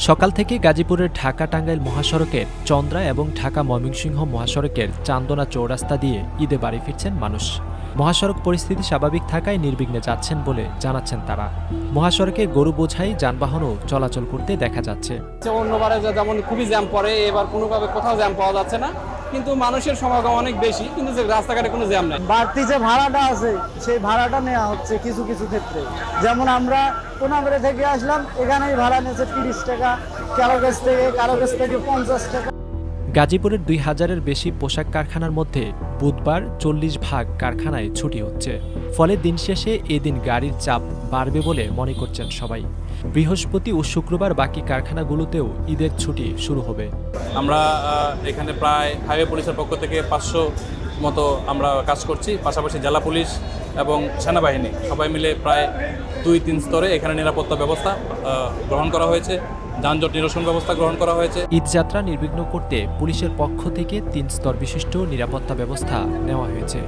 সকাল থেকে গাজীপুরের ঢাকা-টাঙ্গাইল মহাসড়কের চন্দ্রা এবং ঢাকা-ময়মনসিংহ মহাসড়কের চান্দনা চৌরাস্তা দিয়ে ঈদে বাড়ি ফিরছেন মানুষ। মহাসড়ক পরিস্থিতি স্বাভাবিক থাকায় নির্বিঘ্নে যাচ্ছেন বলে জানাচ্ছেন তারা। মহাসড়কে গরু বোঝাই যানবাহনও চলাচল করতে দেখা যাচ্ছে। অন্যবারে যেমন খুবই জ্যাম পড়ে, এবার কোনোভাবে কোথাও জ্যাম পাওয়া যাচ্ছে না, কিন্তু মানুষের সমাগম অনেক বেশি, কিন্তু যে রাস্তাঘাটে কোনো জ্যাম নাই। বাড়তি যে ভাড়াটা আছে সেই ভাড়াটা নেওয়া হচ্ছে কিছু কিছু ক্ষেত্রে। যেমন আমরা কোনাবাড়ি থেকে আসলাম, এখানেই ভাড়া নিয়েছে 30 টাকা, কারো কাছ থেকে 50 টাকা। গাজীপুরের 2000-এর বেশি পোশাক কারখানার মধ্যে বুধবার 40 ভাগ কারখানায় ছুটি হচ্ছে। ফলে দিন শেষে এদিন গাড়ির চাপ বাড়বে বলে মনে করছেন সবাই। বৃহস্পতি ও শুক্রবার বাকি কারখানাগুলোতেও ঈদের ছুটি শুরু হবে। আমরা এখানে প্রায় হাইওয়ে পুলিশের পক্ষ থেকে 500 মতো আমরা কাজ করছি, পাশাপাশি জেলা পুলিশ এবং সেনাবাহিনী সবাই মিলে প্রায় 2-3 স্তরে এখানে নিরাপত্তা ব্যবস্থা গ্রহণ করা হয়েছে, যানজট নিরসন ব্যবস্থা গ্রহণ করা হয়েছে। ঈদযাত্রা নির্বিঘ্ন করতে পুলিশের পক্ষ থেকে 3 স্তর বিশিষ্ট নিরাপত্তা ব্যবস্থা নেওয়া হয়েছে।